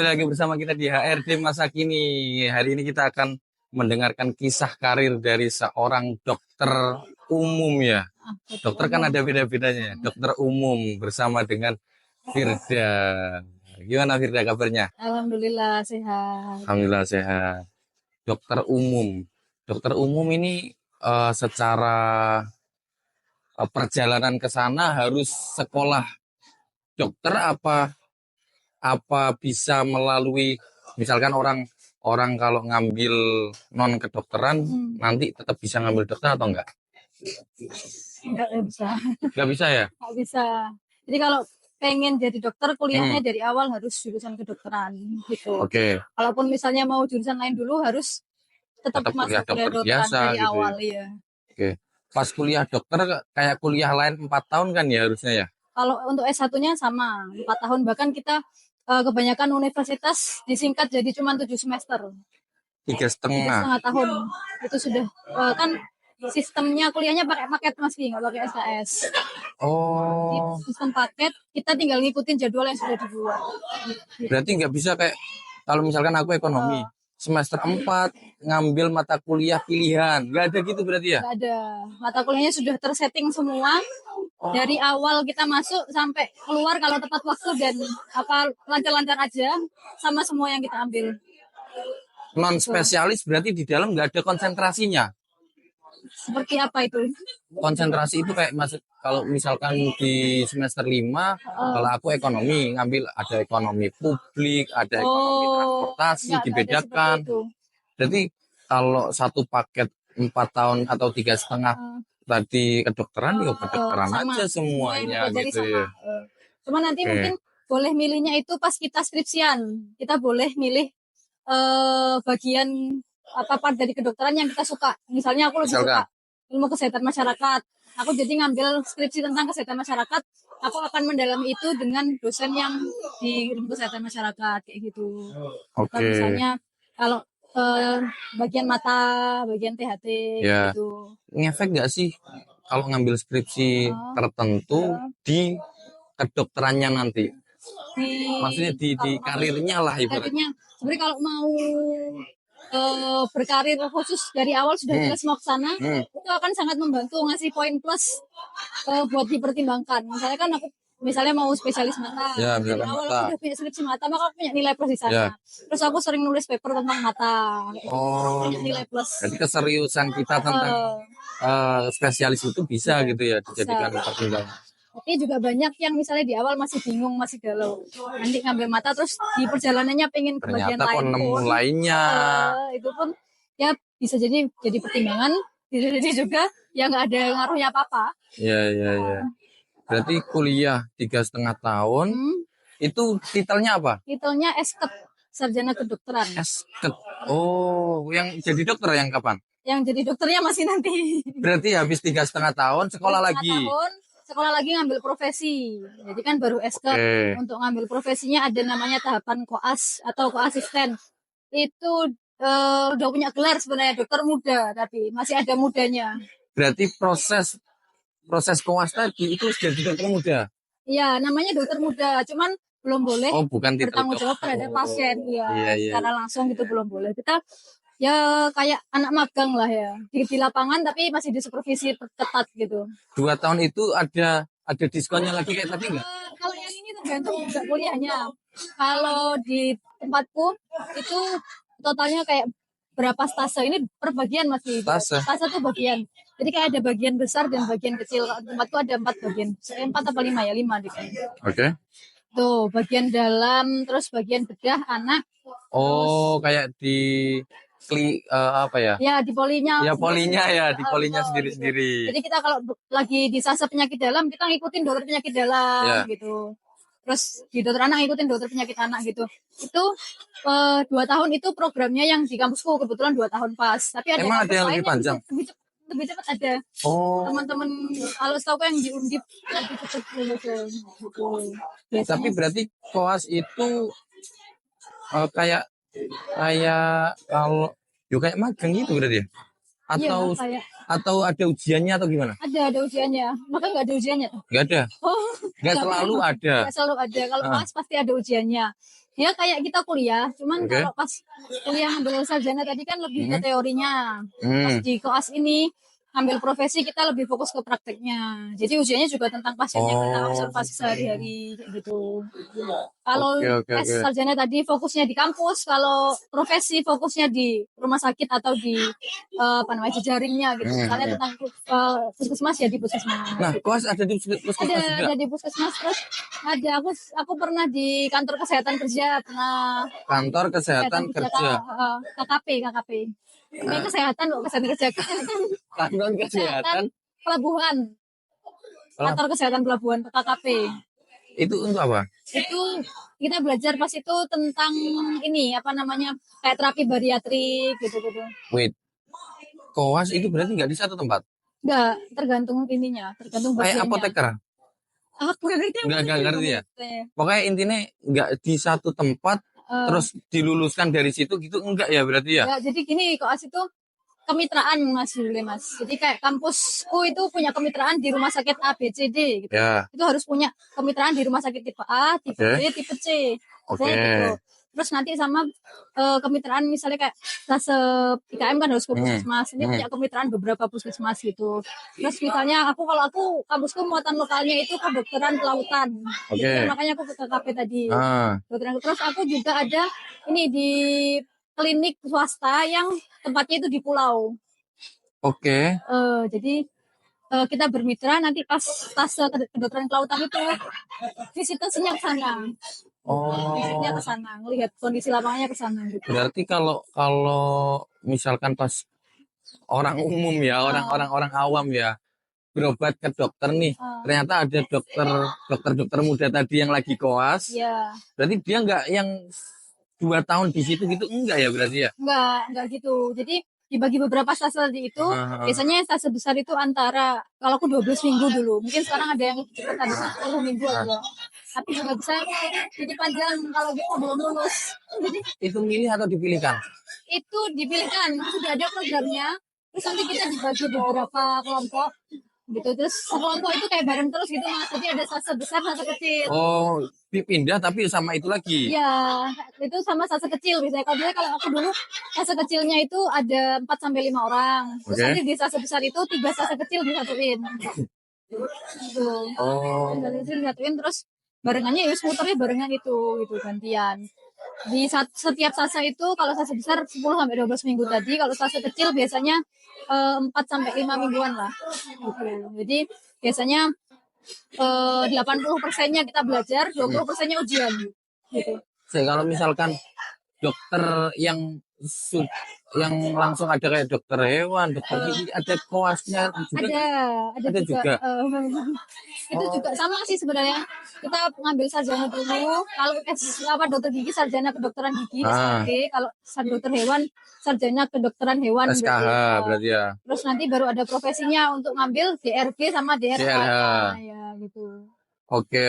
kembali lagi bersama kita di HRD Masa Kini. Hari ini kita akan mendengarkan kisah karir dari seorang dokter umum ya. Dokter kan ada beda-bedanya. Dokter umum bersama dengan Firda. Gimana Firda kabarnya? Alhamdulillah sehat. Alhamdulillah sehat. Dokter umum. Dokter umum ini secara perjalanan ke sana harus sekolah dokter apa bisa melalui misalkan orang kalau ngambil non kedokteran nanti tetap bisa ngambil dokter atau enggak? Enggak bisa. Enggak bisa ya? Enggak bisa. Jadi kalau pengen jadi dokter kuliahnya dari awal harus jurusan kedokteran gitu. Oke. Kalaupun misalnya mau jurusan lain dulu harus tetap kuliah masuk dokter kedokteran biasa dari gitu awal ya. ya. Oke. Pas kuliah dokter kayak kuliah lain 4 tahun kan ya harusnya ya? Kalau untuk S1-nya sama 4 tahun, bahkan kita kebanyakan universitas disingkat jadi cuma 7 semester. 3,5 tahun. Itu sudah kan sistemnya kuliahnya pakai paket Mas, nggak pakai SKS. Jadi Oh. sistem paket, kita tinggal ngikutin jadwal yang sudah dibuat. Berarti nggak bisa kayak kalau misalkan aku ekonomi semester 4 ngambil mata kuliah pilihan. Nggak ada gitu berarti ya? Nggak ada. Mata kuliahnya sudah tersetting semua. Dari awal kita masuk sampai keluar kalau tepat waktu dan apa lancar-lancar aja sama semua yang kita ambil. Non spesialis berarti di dalam nggak ada konsentrasinya. Seperti apa itu? Konsentrasi itu kayak masuk kalau misalkan di semester 5 kalau aku ekonomi ngambil ada ekonomi publik, ada ekonomi transportasi dibedakan. Jadi kalau satu paket 4 tahun atau 3,5 tadi kedokteran ya kedokteran aja semuanya gitu ya. Cuma nanti mungkin boleh milihnya itu pas kita skripsian. Kita boleh milih bagian apa part dari kedokteran yang kita suka. Misalnya aku lebih suka ilmu kesehatan masyarakat. Aku jadi ngambil skripsi tentang kesehatan masyarakat. Aku akan mendalami itu dengan dosen yang di ilmu kesehatan masyarakat kayak gitu. Misalnya kalau bagian mata, bagian THT gitu. Ngefek nggak sih kalau ngambil skripsi tertentu di kedokterannya nanti? Maksudnya di karirnya lah ibaratnya. Sebenarnya kalau mau berkarir khusus dari awal sudah jelas mau ke sana, itu akan sangat membantu ngasih poin plus buat dipertimbangkan. Misalnya kan aku mau spesialis mata. Dari awal aku udah punya skripsi mata, maka aku punya nilai plus di sana. Terus aku sering nulis paper tentang mata. Punya nilai plus. Jadi keseriusan kita tentang spesialis itu bisa gitu ya dijadikan pertimbangan. Tapi juga banyak yang misalnya di awal masih bingung, masih galau. Nanti ngambil mata terus di perjalanannya pengen ke bagian lain pun. Lainnya. Itu pun ya bisa jadi pertimbangan. Bisa jadi juga ya nggak ada ngaruhnya apa-apa. Iya. Berarti kuliah 3,5 tahun. Itu titelnya apa? Titelnya S.Ket, Sarjana Kedokteran. S.Ket. Oh, yang jadi dokter yang kapan? Yang jadi dokternya masih nanti. Berarti habis 3,5 tahun sekolah lagi. Sekolah lagi ngambil profesi. Jadi kan baru S.Ket. Untuk ngambil profesinya ada namanya tahapan koas atau koasisten. Itu udah punya gelar sebenarnya dokter muda, tapi masih ada mudanya. Berarti proses koas tadi itu sudah di dokter muda? Iya, namanya dokter muda, cuman belum boleh bertanggung jawab terhadap pasien. Iya. Secara langsung gitu belum boleh. Kita ya kayak anak magang lah ya di lapangan, tapi masih disupervisi ketat gitu. 2 tahun itu ada diskonnya lagi kayak tadi nggak? Kalau yang ini tergantung juga kuliahnya. Kalau di tempatku itu totalnya kayak berapa stase, ini per bagian masih. Stase itu bagian. Jadi kayak ada bagian besar dan bagian kecil. Kalau tempatku ada 4 bagian. 4 apa 5 ya? 5 deh. Oke. Tuh bagian dalam, terus bagian bedah anak. Oh, kayak di apa ya? Ya di polinya. Ya polinya ya, di polinya sendiri-sendiri. Jadi kita kalau lagi di fase penyakit dalam, kita ngikutin dokter penyakit dalam gitu. Terus di dokter anak ngikutin dokter penyakit anak gitu. Itu 2 tahun itu programnya yang di kampusku kebetulan 2 tahun pas. Tapi ada emang ada yang lebih panjang? Lebih cepat ada. Teman-teman kalau setahu yang di Undip lebih cepat gitu. Tapi berarti koas itu kayak kalau kayak magang gitu berarti ya? Atau ada ujiannya atau gimana? Ada ujiannya. Maka nggak ada ujiannya? Nggak ada. Nggak selalu ada. Nggak selalu ada. Kalau pas pasti ada ujiannya. Ya kayak kita kuliah, cuman Oke. kalau pas kuliah ambil sarjana tadi kan lebih ke teorinya. Pas Hmm. di koas ini ambil profesi kita lebih fokus ke prakteknya. Jadi ujiannya juga tentang pasien yang kita Oh, observasi sehari-hari kayak gitu. Kalau oke oke oke. sarjana tadi fokusnya di kampus, kalau profesi fokusnya di rumah sakit atau di apa namanya jejaringnya gitu. Misalnya Hmm. tentang puskesmas ya di puskesmas. Nah, koas ada di puskesmas juga. Ada di puskesmas terus ada aku pernah di kantor kesehatan kerja pernah Kantor kesehatan kesehatan kerja. KKP kayak kesehatan kok kesehatan kerja Kantor kesehatan kesehatan. pelabuhan Lah, kantor kesehatan pelabuhan KKP itu untuk apa? itu kita belajar pas itu tentang ini apa namanya kayak terapi bariatrik gitu Wait, koas itu berarti nggak di satu tempat? nggak tergantung ininya tergantung Kayak bagiannya apoteker? aku nggak ngerti Nggak ngerti ya? maksudnya. Pokoknya intinya nggak di satu tempat, Eh, terus diluluskan dari situ gitu, enggak ya berarti ya? ya jadi gini koas itu kemitraan Mas Yule Mas. Jadi kayak kampusku itu punya kemitraan di rumah sakit A, B, C, D gitu. Ya, Itu harus punya kemitraan di rumah sakit tipe A, tipe oke. B, tipe C. Oke. Misalnya gitu. Terus nanti sama kemitraan misalnya kayak stase IKM kan harus ke puskesmas. Ini punya kemitraan beberapa puskesmas gitu. Terus misalnya kalau aku kampusku muatan lokalnya itu kedokteran kelautan. Oke. Jadi makanya aku ke KKP tadi. Ah, Terus aku juga ada ini di klinik swasta yang tempatnya itu di pulau. oke. Jadi kita bermitra nanti pas stase kedokteran kelautan itu visitasinya ke sana. Visitnya Oh, ke sana, ngelihat kondisi lapangannya ke sana gitu. berarti kalau kalau misalkan pas orang umum ya, orang awam ya, berobat ke dokter nih, ternyata ada dokter muda tadi yang lagi koas, Ya, berarti dia nggak yang 2 tahun di situ gitu, enggak ya berarti ya? enggak gitu. Jadi dibagi beberapa stase tadi itu, biasanya stase besar itu antara, kalau aku 12 minggu dulu, mungkin sekarang ada yang cepat ada 10 minggu aja. Tapi juga bisa jadi panjang kalau kita belum lulus. Jadi Itu milih atau dipilihkan? itu dipilihkan, sudah ada programnya, terus nanti kita dibagi beberapa kelompok gitu, terus kelompok itu kayak bareng terus gitu Mas, jadi ada fase besar fase kecil. Oh, dipindah tapi sama itu lagi. Ya itu sama fase kecil misalnya kalau aku dulu fase kecilnya itu ada 4 sampai 5 orang, terus Oke. nanti di fase besar itu 3 fase kecil disatuin gitu. Oh, Disatuin terus barengannya ya muternya barengan itu gitu gantian. Di setiap fase itu kalau fase besar 10 sampai 12 minggu tadi, kalau fase kecil biasanya 4 sampai 5 mingguan lah. Gitu. Jadi biasanya 80%-nya kita belajar, 20%-nya ujian. Gitu. kalau misalkan dokter yang langsung ada kayak dokter hewan, dokter gigi, ada koasnya juga. Ada juga. juga. Itu juga sama sih sebenarnya. Kita ngambil sarjana dulu. Kalau dokter gigi sarjana kedokteran gigi SKD, kalau dokter hewan sarjana kedokteran hewan SKH berarti ya. Terus nanti baru ada profesinya untuk ngambil DRG sama DRH. Ya gitu. Oke.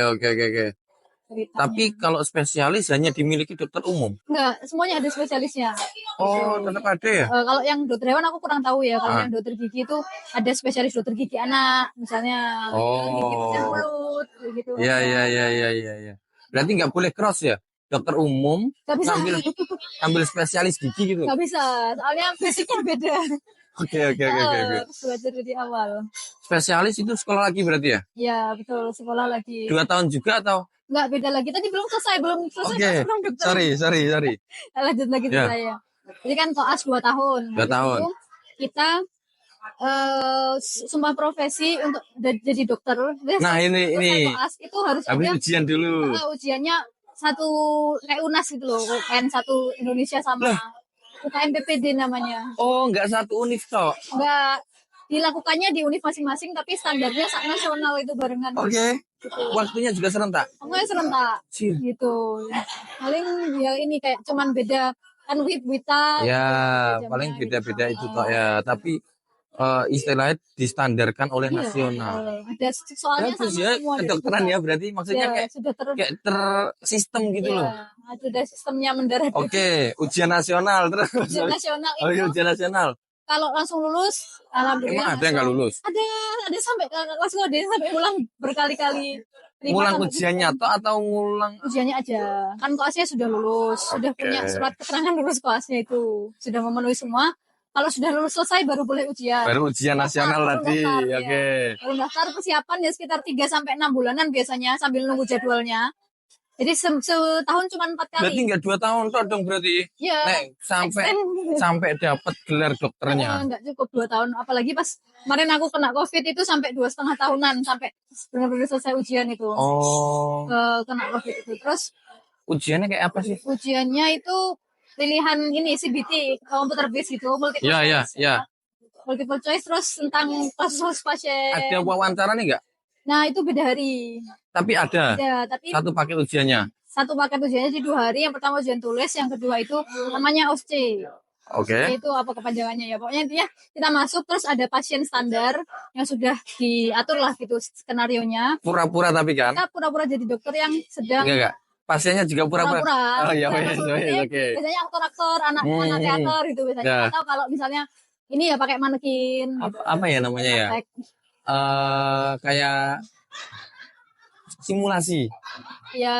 Tapi kalau spesialis hanya dimiliki dokter umum? Enggak, semuanya ada spesialisnya. Oh, tetap ada ya? Kalau yang dokter hewan aku kurang tahu ya. Kalau yang dokter gigi itu ada spesialis dokter gigi anak, misalnya. Gigi dan mulut, gitu. Iya. Berarti nggak boleh cross ya? Dokter umum ngambil spesialis gigi gitu? Nggak bisa, soalnya basicnya beda. Oke. Harus belajar dari awal. Spesialis itu sekolah lagi berarti ya? Iya, betul. Sekolah lagi. 2 tahun juga atau? Enggak, beda lagi. Tadi belum selesai. Oke, sorry. Lanjut lagi saya. Jadi kan koas 2 tahun. 2 tahun. Itu kita sumpah profesi untuk jadi dokter. Nah ini koas itu harus habis ada ujian dulu. Ujiannya satu kayak UNAS gitu loh. UN 1 Indonesia sama UKM PPD namanya. Oh, enggak satu univ toh? Enggak. Dilakukannya di univ masing-masing tapi standarnya nasional itu barengan. Oke. Waktunya juga serentak. Waktunya serentak. Gitu. Paling ya ini kayak cuman beda kan WITA. Ya, paling beda-beda itu toh ya. Tapi istilahnya distandarkan oleh nasional. Ada soalnya terus ya kedokteran ya berarti maksudnya kayak tersistem gitu loh. Ada sistemnya mendarat. Oke, ujian nasional terus. Ujian nasional itu. Oh iya, ujian nasional. Kalau langsung lulus, alhamdulillah. Emang ada yang nggak lulus? Ada sampai langsung ada sampai ulang berkali-kali. ngulang sampai ujiannya atau ngulang ujiannya aja. Kan koasnya sudah lulus, sudah punya surat keterangan lulus koasnya itu, sudah memenuhi semua. Kalau sudah lulus selesai baru boleh ujian. baru ujian nasional Baru tadi. daftar, ya. Oke. Baru daftar, persiapan ya sekitar 3 sampai 6 bulanan biasanya sambil nunggu jadwalnya. Jadi setahun cuma 4 kali. Berarti nggak 2 tahun toh dong berarti. Iya. Nek, sampai dapat gelar dokternya. Enggak cukup 2 tahun. Apalagi pas kemarin aku kena COVID itu sampai 2,5 tahunan sampai benar-benar selesai ujian itu. Oh, Kena COVID itu. Terus ujiannya kayak apa sih? ujiannya itu pilihan ini CBT, computer based gitu, multiple Iya, choice. iya. Multiple choice terus tentang kasus pasien. Ada wawancara nih nggak? Nah, itu beda hari. Tapi ada. Ya, tapi Satu paket ujiannya. satu paket ujiannya di 2 hari. Yang pertama ujian tulis, yang kedua itu namanya OSCE. Oke. Itu apa kepanjangannya ya? Pokoknya intinya kita masuk terus ada pasien standar yang sudah diatur lah gitu skenarionya. Pura-pura tapi kan? Kita pura-pura jadi dokter yang sedang Enggak. Pasiennya juga pura-pura. pura-pura. Oh iya, Maksudnya, oke. biasanya aktor-aktor, anak teater gitu biasanya. Ya. Atau kalau misalnya ini ya pakai manekin. Gitu. Apa ya namanya ya? Kayak simulasi. Ya.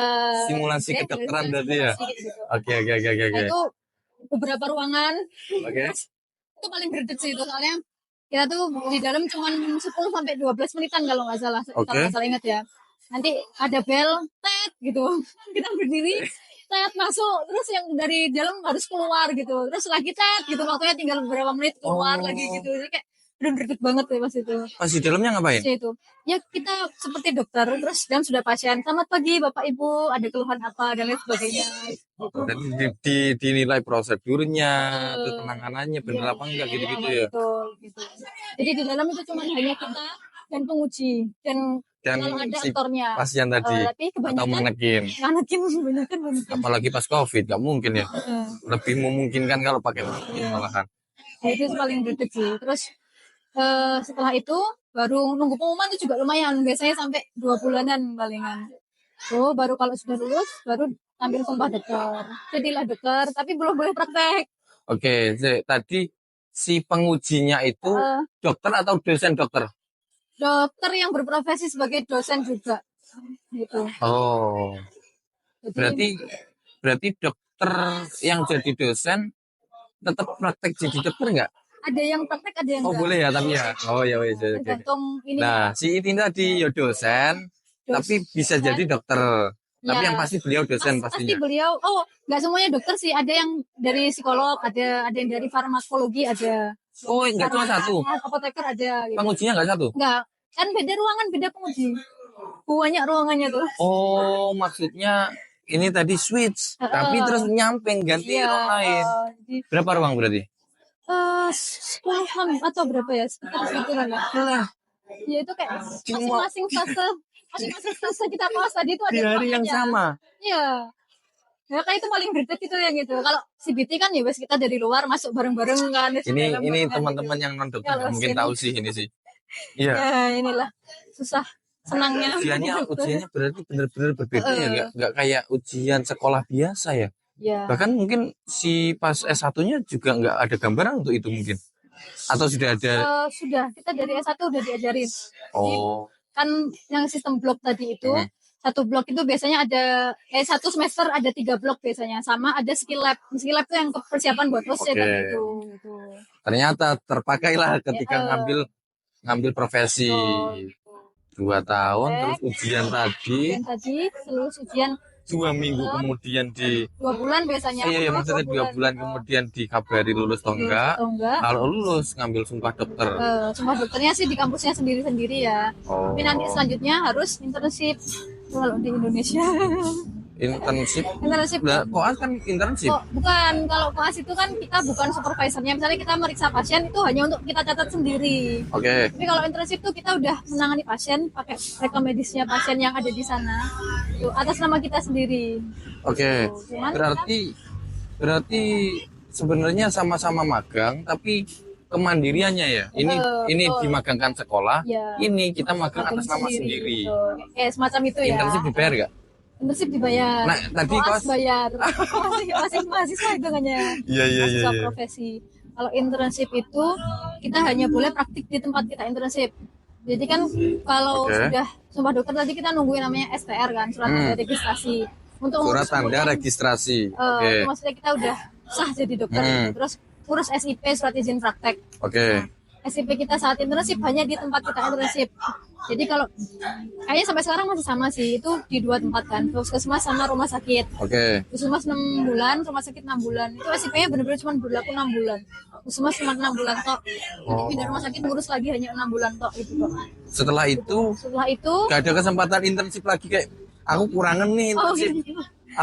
Simulasi kedokteran berarti ya. Gitu. Oke. Nah, itu beberapa ruangan. Oke. Itu paling berdetik sih itu soalnya kita tuh di dalam cuma 10 sampai 12 menitan kalau nggak salah. Kalau nggak salah ingat ya. Nanti ada bel, tet gitu. Kita berdiri, tet masuk, terus yang dari dalam harus keluar gitu. Terus lagi tet gitu, waktunya tinggal beberapa menit keluar lagi gitu. Jadi kayak berdetik banget ya pas itu. Pas di dalamnya ngapain? Itu. Ya kita seperti dokter, terus dan sudah pasien. Selamat pagi Bapak Ibu, ada keluhan apa dan lain sebagainya. Gitu. Dan dinilai prosedurnya, terus penanganannya bener apa enggak gitu-gitu ya. Betul, gitu. Jadi di dalam itu cuma hanya kita dan penguji dan kalau ada si aktornya. pasien tadi Tapi atau kebanyakan manekin. kebanyakan. Apalagi pas COVID nggak mungkin ya. Lebih memungkinkan kalau pakai manekin malahan. Nah, itu paling detik sih. Terus setelah itu baru nunggu pengumuman itu juga lumayan. Biasanya sampai 2 bulanan palingan. Baru kalau sudah lulus baru ambil sumpah dokter. Jadilah dokter, tapi belum boleh praktek. Oke, tadi si pengujinya itu dokter atau dosen dokter? Dokter yang berprofesi sebagai dosen juga. Gitu. Oh. Jadi, Berarti dokter yang jadi dosen tetap praktek jadi dokter nggak? ada yang praktek, ada yang enggak. Oh boleh ya tapi ya. Oh ya wes. Oke. Tergantung ini. Nah si ini tadi ya dosen, tapi bisa jadi dokter. Tapi yang pasti beliau dosen pastinya. Pasti beliau. Nggak semuanya dokter sih. Ada yang dari psikolog, ada yang dari farmakologi ada. Oh nggak cuma satu. Apoteker ada. Gitu. Pengujinya nggak satu? Nggak. Kan beda ruangan, beda penguji. Banyak ruangannya tuh. Oh maksudnya ini tadi switch, tapi terus nyamping ganti ruang lain. Berapa ruang berarti? 10 atau berapa ya? Sekitar segitu lah. Ya itu kayak masing-masing fase kita pas tadi itu ada di hari yang sama. Iya. Ya kayak itu paling berdetik itu yang gitu. Kalau CBT kan ya wes kita dari luar masuk bareng-bareng kan. Ini teman-teman yang non dokter mungkin tahu sih ini sih. Iya. Ya inilah susah senangnya. Ujiannya berarti benar-benar berbeda ya, nggak kayak ujian sekolah biasa ya. Ya. Bahkan mungkin si pas S1-nya juga nggak ada gambaran untuk itu mungkin. Atau sudah ada? Sudah, kita dari S1 udah diajarin. Oh. Kan yang sistem blok tadi itu, satu blok itu biasanya ada, satu semester ada 3 blok biasanya. Sama ada skill lab. Skill lab itu yang persiapan buat dosen gitu. Ternyata terpakailah ketika ngambil profesi. 2 tahun, terus ujian tadi. Terus ujian 2 minggu kemudian 2 bulan biasanya. Iya, maksudnya 2 bulan kemudian dikabari lulus atau enggak. Kalau lulus ngambil sumpah dokter. Sumpah dokternya sih di kampusnya sendiri-sendiri ya. Tapi nanti selanjutnya harus internship kalau di Indonesia. Internship. Koas kan internship. Bukan, kalau koas itu kan kita bukan supervisornya. Misalnya kita meriksa pasien itu hanya untuk kita catat sendiri. Oke. Tapi kalau internship tuh kita udah menangani pasien pakai rekam medisnya pasien yang ada di sana. Tuh, atas nama kita sendiri. Oke. Berarti sebenarnya sama-sama magang tapi kemandiriannya ya. Ini dimagangkan sekolah. Ya. Ini kita magang atas nama sendiri. Semacam itu ya. Internship dibayar gak? Internship dibayar. Nah, tadi koas bayar. masih mahasiswa itu hanya. Iya. Profesi. Kalau internship itu kita hanya boleh praktik di tempat kita internship. Jadi kan kalau Oke. sudah sumpah dokter tadi kita nungguin namanya STR kan, surat tanda registrasi. Untuk Surat ngurus tanda kemudian, registrasi. Oke. itu maksudnya kita udah sah jadi dokter. Terus urus SIP, surat izin praktek. Oke. SIP kita saat internship hanya di tempat kita internship. Jadi kalau kayaknya sampai sekarang masih sama sih, itu di 2 tempat kan, puskesmas sama rumah sakit. Oke. Puskesmas 6 bulan, rumah sakit 6 bulan. Itu SIP-nya benar-benar cuma berlaku 6 bulan. Puskesmas cuma 6 bulan tok. Pindah rumah sakit ngurus lagi hanya 6 bulan tok itu kok. Setelah itu Setelah itu gak ada kesempatan internship lagi kayak aku kurangan nih internship. gitu.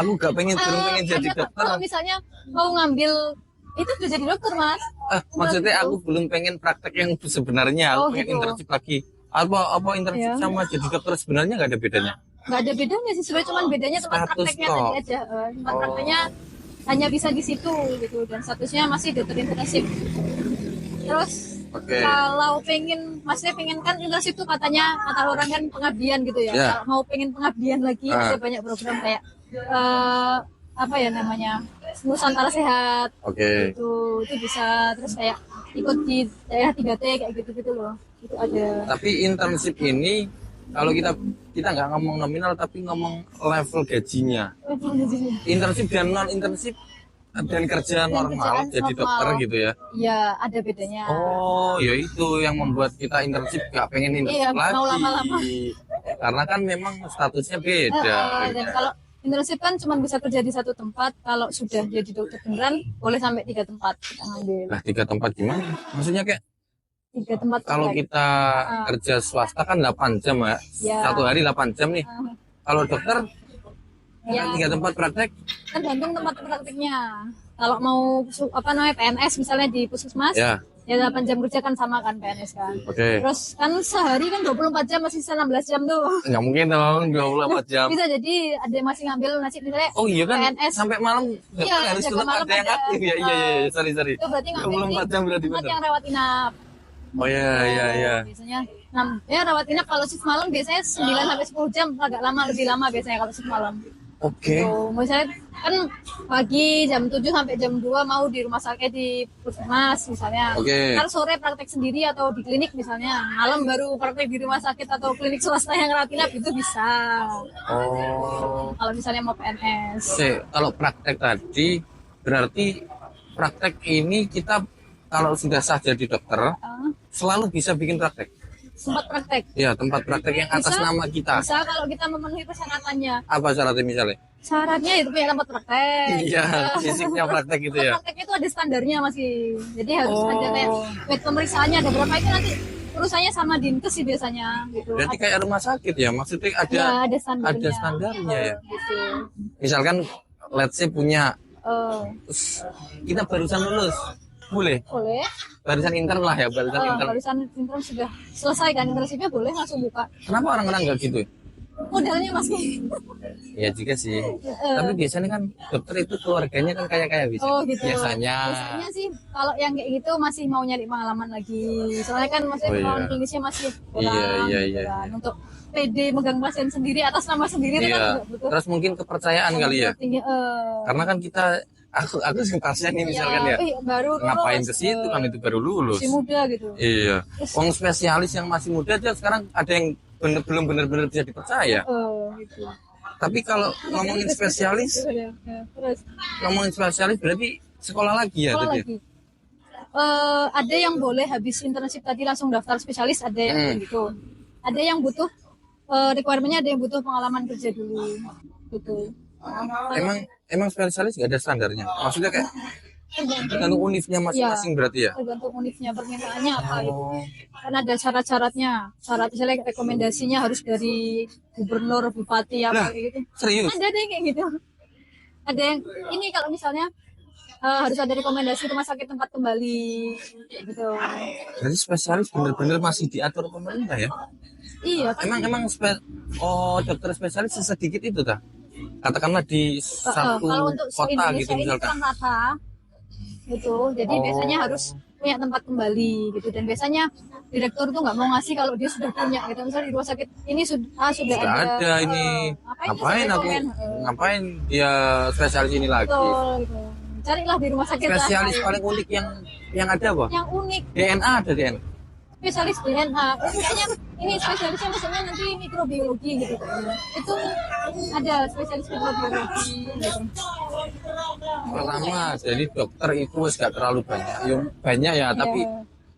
Aku gak pengen belum pengen jadi Ada dokter. kalau misalnya mau ngambil itu udah jadi dokter mas. Maksudnya aku belum pengen praktek yang sebenarnya. Aku Oh, pengen gitu. internship lagi. Apa internship Iya. sama jadi dokter sebenarnya nggak ada bedanya? Nggak ada bedanya sih sebenarnya, cuma bedanya tempat Status prakteknya kok. tadi aja. Tempat prakteknya hanya bisa di situ gitu, dan statusnya masih dokter internship. Terus Oke. kalau maksudnya pengen kan internship tuh katanya kata orang kan pengabdian gitu ya. Ya. Kalau mau pengen pengabdian lagi ada banyak program kayak apa ya namanya, Nusantara Sehat. Oke. Itu bisa, terus kayak ikut di daerah 3T kayak gitu-gitu loh. Itu ada. Tapi internship ini kalau kita nggak ngomong nominal tapi ngomong level gajinya. Internship dan non internship dan kerja normal kerjaan jadi normal. dokter gitu ya. Iya, ada bedanya. Oh, ya itu yang membuat kita internship nggak pengen internship Iya, lagi. mau lama-lama. Karena kan memang statusnya beda. Dan kalau internship kan cuma bisa kerja di satu tempat. Kalau sudah jadi dokter beneran boleh sampai 3 tempat kita ngambil. Nah, 3 tempat gimana? Maksudnya kayak 3 tempat kalau praktek. kita kerja swasta kan 8 jam ya. Ya. Satu hari 8 jam nih. Kalau dokter Ya. 3 tempat praktek. Tergantung tempat prakteknya. Kalau mau PNS misalnya di puskesmas, Ya. ya 8 jam kerja kan sama kan PNS kan. Oke. Terus kan sehari kan 24 jam, masih sisa 16 jam tuh. Nggak mungkin dong 24 jam. Bisa jadi ada yang masih ngambil nasib misalnya Oh iya kan PNS. sampai malam Iya, harus jaga tetap malam ada yang ada. aktif ya. Iya, sorry. Itu berarti ngambil 24 jam berarti tempat benar. yang rawat inap. Oh iya. Biasanya rawat inap kalau shift malam biasanya 9 sampai 10 jam, agak lama, lebih lama biasanya kalau shift malam. Oke. Tuh, misalnya kan pagi jam 7 sampai jam 2 mau di rumah sakit di puskesmas misalnya. Oke. Ntar sore praktek sendiri atau di klinik misalnya. Malam baru praktek di rumah sakit atau klinik swasta yang rawat inap, itu bisa. Oh. Kalau misalnya mau PNS. Oke, kalau praktek tadi berarti praktek ini kita kalau sudah sah jadi dokter selalu bisa bikin praktek. Sempat praktek. Ya, tempat praktek yang atas Bisa. nama kita. Bisa kalau kita memenuhi persyaratannya. Apa syaratnya misalnya? Syaratnya itu punya tempat praktek. Iya, fisiknya praktek gitu ya. Prakteknya itu ada standarnya masih. Jadi harus ada kayak web pemeriksaannya ada berapa, itu nanti urusannya sama Dinkes sih biasanya gitu. Berarti kayak rumah sakit ya, maksudnya ada Ya, ada standarnya. ada standarnya ya. Gitu. Misalkan let's say punya terus kita barusan lulus. Boleh? Boleh. Barusan intern lah ya, barusan intern. Barusan intern sudah selesai kan internshipnya, boleh langsung buka. Kenapa orang-orang nggak gitu? Modalnya masih. Ya juga sih. Tapi biasanya kan dokter itu keluarganya kan kaya-kaya bisa. Oh gitu. Biasanya. Biasanya sih kalau yang kayak gitu masih mau nyari pengalaman lagi. Soalnya kan maksudnya Oh, iya. pengalaman klinisnya masih kurang. Iya. gitu kan. Untuk PD megang pasien sendiri atas nama sendiri itu kan Iya. juga butuh. Terus mungkin kepercayaan kali ya. Tinggi, Karena kan kita aku sih pasien nih misalkan ya. Baru Ngapain lulus, ke situ kan itu baru lulus. masih muda gitu. Iya. Wong spesialis yang masih muda aja sekarang ada yang belum benar-benar bisa dipercaya. Gitu. Tapi kalau ngomongin spesialis, Terus ngomongin spesialis berarti sekolah lagi ya sekolah tadi. lagi. Ada yang boleh habis internship tadi langsung daftar spesialis, ada yang kayak gitu. Ada yang butuh requirement-nya, ada yang butuh pengalaman kerja dulu gitu. Emang spesialis nggak ada standarnya. Maksudnya kayak tergantung univnya masing-masing berarti ya. Tergantung univnya permintaannya apa gitu. Kan ada syarat-syaratnya. Syarat misalnya rekomendasinya harus dari gubernur, bupati apa kayak gitu. Serius? Ada deh kayak gitu. Ada yang ini kalau misalnya harus ada rekomendasi rumah sakit tempat kembali gitu. Jadi spesialis bener-bener masih diatur pemerintah ya? Iya kan. Emang dokter spesialis sedikit itu dah. Katakanlah di satu kalau untuk kota Indonesia gitu ini misalkan. kan rata gitu. Jadi biasanya harus punya tempat kembali gitu, dan biasanya direktur tuh nggak mau ngasih kalau dia sudah punya gitu. Misalnya di rumah sakit ini sudah Sudah ada ini. Ngapain saya aku? komen? Ngapain dia spesialis ini lagi? Betul gitu. Carilah di rumah sakit Spesialis lah. paling unik yang ada apa? Yang unik DNA ada DNA. spesialis DNA. Kayaknya ini spesialisnya maksudnya nanti mikrobiologi gitu kayaknya. Itu ada spesialis mikrobiologi gitu. Pertama, jadi dokter itu gak terlalu banyak. Ya, banyak ya, tapi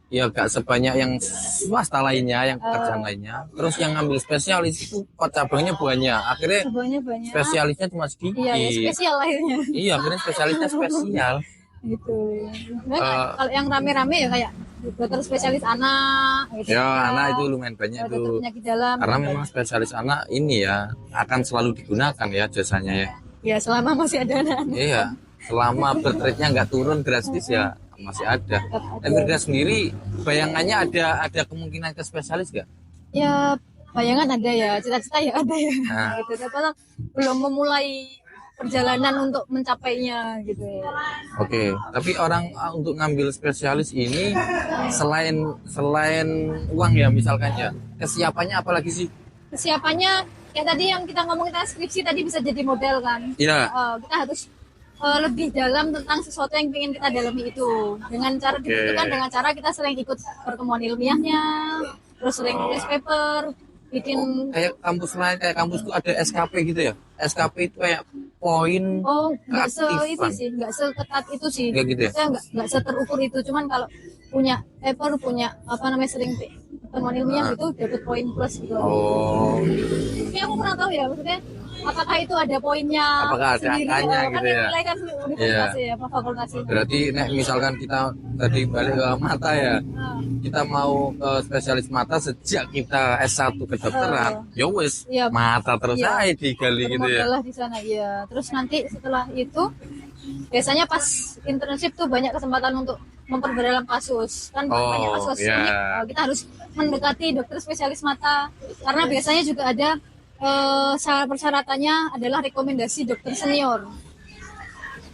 ya gak sebanyak yang swasta lainnya, yang pekerjaan lainnya. Terus yang ngambil spesialis itu cabangnya banyak. Akhirnya Banyak. spesialisnya cuma sedikit. Iya, ya spesial akhirnya. Iya, akhirnya spesialisnya spesial. Gitu. Nah, kalau yang rame-rame ya kayak dokter spesialis anak gitu. Ya, anak itu lumayan banyak dokter tuh. penyakit dalam. Karena memang spesialis anak ini ya akan selalu digunakan ya jasanya ya. Ya, selama masih ada anak-anak. Iya, selama birth rate-nya nggak turun drastis ya masih ada. Dan Firda sendiri bayangannya ada kemungkinan ke spesialis nggak? Ya, bayangan ada ya, cita-cita ya ada ya. Nah. Gitu. Tapi belum memulai perjalanan untuk mencapainya gitu. Oke, tapi orang untuk ngambil spesialis ini selain uang ya misalkan ya, kesiapannya apalagi sih? Kesiapannya ya tadi yang kita ngomongin skripsi tadi bisa jadi model kan. Iya. Kita harus lebih dalam tentang sesuatu yang ingin kita dalami itu dengan cara dibutuhkan dengan cara kita sering ikut pertemuan ilmiahnya, terus sering tulis paper, bikin Kayak kampus lain, kayak kampusku ada SKP gitu ya. SKP itu kayak poin nggak itu keaktifan. sih, nggak seketat itu sih. Nggak gitu ya? Maksudnya nggak seterukur itu, cuman kalau punya paper, punya apa namanya sering pertemuan ilmiah itu dapat poin plus gitu. Oh, Tapi aku kurang tahu ya, maksudnya apakah itu ada poinnya Apakah ada sendiri, angkanya kan gitu yang ya? nilai kan universitas ya, apa fakultas itu. berarti misalkan kita tadi balik ke mata ya, kita mau ke spesialis mata sejak kita S1 kedokteran, ya wis Iya. mata terus Iya. aja digali gitu ya. Bermodal lah di sana ya. Terus nanti setelah itu biasanya pas internship tuh banyak kesempatan untuk memperdalam kasus kan banyak kasus iya. ini kita harus mendekati dokter spesialis mata karena biasanya juga ada syarat persyaratannya adalah rekomendasi dokter senior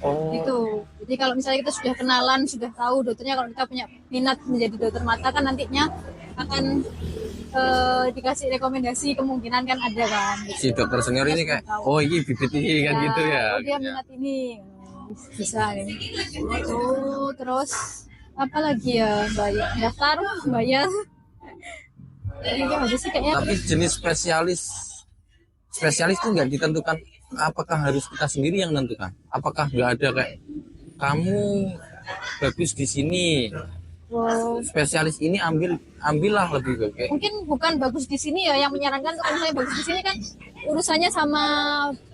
Oh, gitu. Jadi kalau misalnya kita sudah kenalan, sudah tahu dokternya, kalau kita punya minat menjadi dokter mata kan nantinya akan dikasih rekomendasi, kemungkinan kan ada kan gitu. si dokter senior ini kayak, oh ini bibit ini kan gitu ya. Oh, dia minat ini bisa ini. Terus apa lagi ya, bayar daftar, bayar. Ini aja sih kayaknya. Tapi jenis spesialis itu nggak ditentukan, apakah harus kita sendiri yang menentukan? Apakah nggak ada kayak kamu bagus di sini, Wow. spesialis ini ambillah lebih baik. Mungkin bukan bagus di sini ya, yang menyarankan kalau misalnya bagus di sini kan urusannya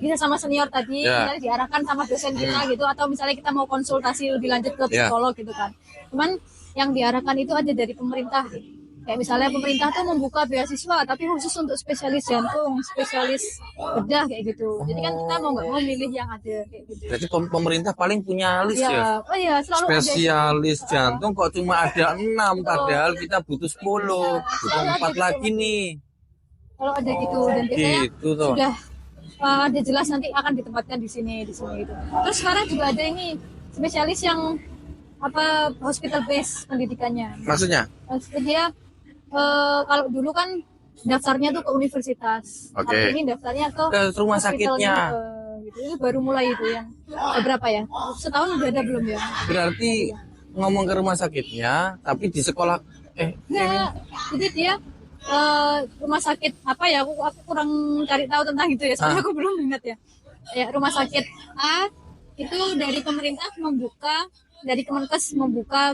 bisa sama senior tadi, Ya. misalnya diarahkan sama dosen kita gitu, atau misalnya kita mau konsultasi lebih lanjut ke Ya. psikolog gitu kan. Cuman yang diarahkan itu ada dari pemerintah. Kayak misalnya pemerintah tuh membuka beasiswa tapi khusus untuk spesialis jantung, spesialis bedah kayak gitu. Jadi kan kita mau nggak mau milih yang ada kayak gitu. Jadi pemerintah paling punya list ya. Oh iya, selalu ada. Spesialis jantung kok cuma ada 6, padahal kita butuh 10, butuh 4 lagi nih. Kalau ada gitu dan biasanya Gitu tuh. sudah ada jelas nanti akan ditempatkan di sini gitu. Terus sekarang juga ada ini spesialis yang hospital base pendidikannya. Maksudnya? Maksudnya dia kalau dulu kan daftarnya tuh ke universitas. Oke. Tapi ini daftarnya ke Rumah hospitalnya, sakitnya. gitu. Itu baru mulai itu yang berapa ya? Setahun udah ada belum ya? Berarti ngomong ke rumah sakitnya, tapi di sekolah Enggak. Jadi dia rumah sakit apa ya? Aku kurang cari tahu tentang itu ya. Soalnya aku belum ingat ya. Ya rumah sakit A itu dari pemerintah dari Kemenkes membuka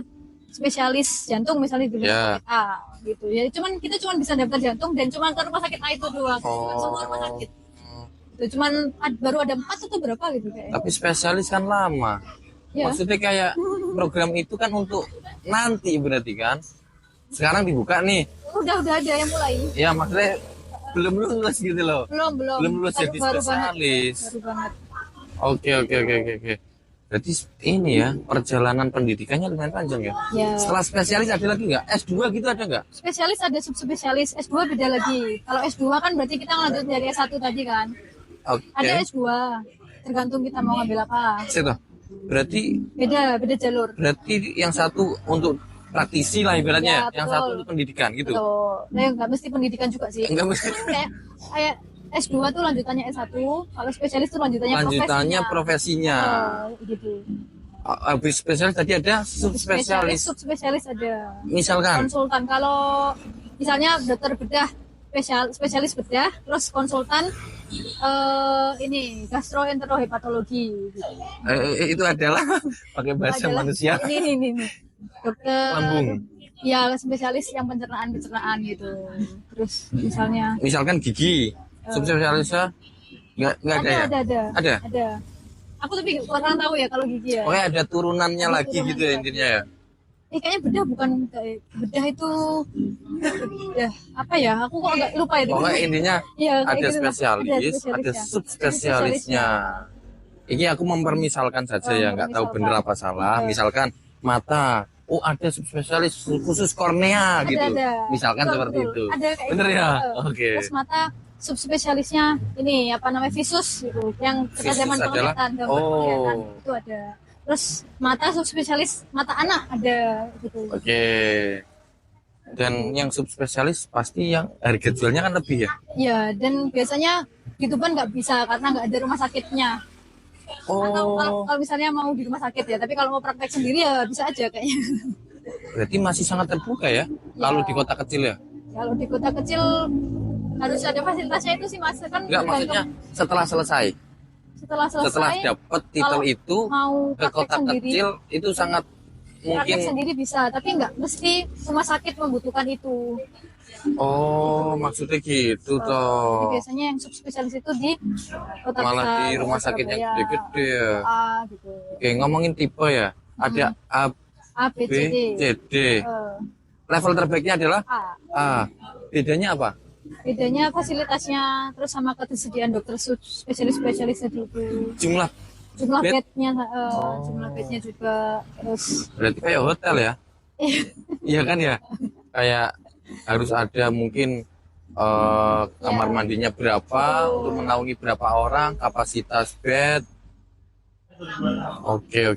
spesialis jantung misalnya di rumah Ya. sakit A gitu. Ya kita cuma bisa daftar jantung dan cuma ke rumah sakit A itu doang. Bukan semua rumah sakit. Itu cuman baru ada 4 atau berapa gitu kayaknya. Tapi spesialis kan lama. Ya. Maksudnya kayak program itu kan untuk nanti berarti kan. Sekarang dibuka nih. Udah ada yang mulai. Ya maksudnya belum lulus gitu loh. Belum. Belum lulus jadi Baru banget. spesialis. Baru banget. Oke. Berarti ini ya perjalanan pendidikannya lumayan panjang ya. Ya. Setelah spesialis ada lagi nggak? S2 gitu ada nggak? Spesialis ada subspesialis, S2 beda lagi. Kalau S2 kan berarti kita ngelanjut dari S1 tadi kan. Oke. Ada S2, tergantung kita mau ngambil apa. Situ. Berarti Beda jalur. yang satu untuk praktisi lah ibaratnya, Ya, yang betul. satu untuk pendidikan gitu. Tuh, nggak mesti pendidikan juga sih. Enggak mesti. Kayak S2 tuh lanjutannya S1, kalau spesialis tuh lanjutannya Lanjutannya profesinya. Gitu. Habis spesialis tadi ada subspesialis. Subspesialis ada. Misalkan, Konsultan. Kalau misalnya dokter bedah, spesialis bedah, terus konsultan ini gastroenterohepatologi. Gitu. Itu adalah pakai bahasa Adalah, manusia. ini. Dokter Lambung. ya spesialis yang pencernaan gitu. Terus Misalkan gigi, subspesialisnya nggak ada ya? ada. Aku tapi kurang tahu ya kalau gigi ya. Oke, ada turunannya lagi gitu ya intinya ya. Kayaknya bedah itu bedah apa ya? Aku kok agak lupa itu. Pokoknya intinya ya, ada gitu spesialis, ada subspesialisnya. Ini aku mempermisalkan saja ya, nggak tahu bener apa salah. Misalkan mata, ada subspesialis khusus kornea gitu. Misalkan betul, seperti itu. Ada kayak bener gitu. Ya? Oke. Terus mata subspesialisnya ini apa namanya visus gitu, yang ketajaman penglihatan, itu ada. Terus mata subspesialis mata anak ada gitu. Oke. Dan yang subspesialis pasti yang harga jualnya kan lebih ya? Iya, dan biasanya gitu kan nggak bisa karena nggak ada rumah sakitnya. Atau kalau misalnya mau di rumah sakit ya, tapi kalau mau praktek sendiri ya bisa aja kayaknya. Berarti masih sangat terbuka ya? Kalau di kota kecil ya? Kalau di kota kecil harus ada fasilitasnya itu sih mas, kan enggak, maksudnya setelah selesai setelah dapat titel itu mau ke kota sendiri, kecil itu sangat mungkin sendiri bisa, tapi nggak mesti rumah sakit membutuhkan itu. Maksudnya gitu toh. Biasanya yang subspesialis itu di kota malah besar, di rumah sakit yang gede-gede ya. Gitu. Oke, ngomongin tipe ya, ada A, B, C, D. Level terbaiknya adalah A. Bedanya apa? Bedanya fasilitasnya, terus sama ketersediaan dokter spesialis itu. Jumlah bednya, jumlah bednya juga. Terus berarti kayak hotel ya? Iya kan ya? Kayak harus ada mungkin kamar mandinya berapa untuk menaungi berapa orang, kapasitas bed. Oke.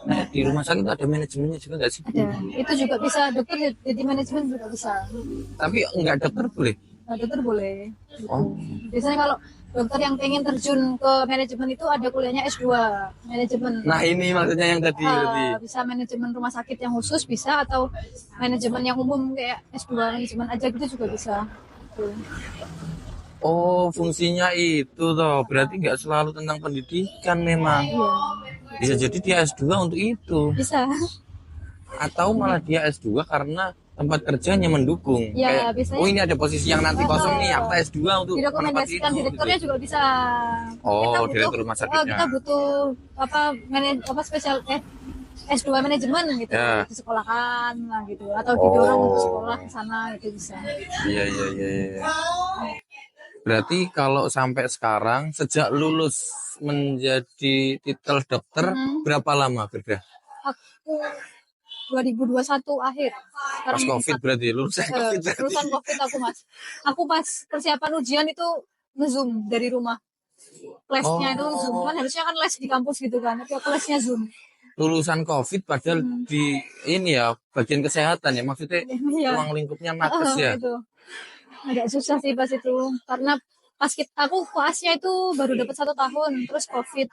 Nah, di rumah sakit ada manajemennya juga nggak sih? Ada. Itu juga bisa, dokter jadi manajemen juga bisa. Tapi enggak dokter boleh? Nah, dokter boleh. Biasanya kalau dokter yang pengen terjun ke manajemen itu ada kuliahnya S2 manajemen. Nah, ini maksudnya yang tadi bisa manajemen rumah sakit yang khusus bisa, atau manajemen yang umum kayak S2 manajemen aja gitu juga bisa. Fungsinya itu toh. Berarti nggak selalu tentang pendidikan memang. Iya. Bisa jadi dia S2 untuk itu. Bisa. Atau malah dia S2 karena tempat kerjanya mendukung. Ya, kayak, ini ada posisi yang nanti kosong nih, aku S2 untuk direkomendasikan direkturnya gitu. Juga bisa. Direktur rumah sakitnya. Kita butuh spesial S2 manajemen gitu, disekolahkan lah gitu, atau didorong untuk sekolah ke sana gitu bisa. Iya. Berarti kalau sampai sekarang sejak lulus menjadi titel dokter berapa lama berdah? Aku 2021 akhir. Pas COVID berarti lulusan COVID. Lulusan COVID aku mas. Aku pas persiapan ujian itu nge-zoom dari rumah. Lesnya itu zoom kan, harusnya kan les di kampus gitu kan, tapi aku lesnya zoom. Lulusan COVID padahal di ini ya bagian kesehatan ya, maksudnya ruang lingkupnya nakes ya. Itu. Agak susah sih pas itu, karena aku koasnya itu baru dapat 1 tahun, terus COVID,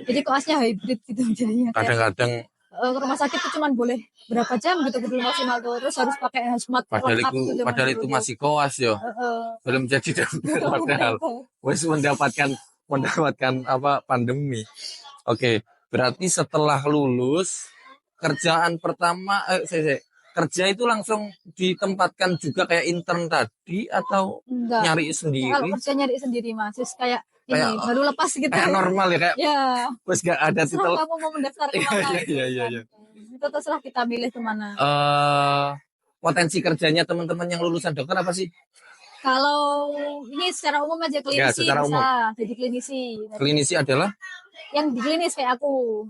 jadi koasnya hybrid gitu jadinya. Kadang-kadang rumah sakit itu cuma boleh berapa jam gitu maksimal tuh, terus harus pakai hazmat. Padahal itu masih koas ya, belum jadi dokter padahal wes mendapatkan apa pandemi. Oke, berarti setelah lulus kerjaan pertama kerja itu langsung ditempatkan juga kayak intern tadi atau enggak, nyari sendiri? Kalau kerja nyari sendiri mas, kayak ini baru lepas gitu. Kayak normal ya, kayak wes gak ada titel. Kamu mau mendaftar kemana? Iya. Itu terserah kita milih kemana. Potensi kerjanya teman-teman yang lulusan dokter apa sih? Kalau ini secara umum aja, klinisi secara bisa umum. Jadi klinisi. Klinisi adalah? Yang di klinis kayak aku.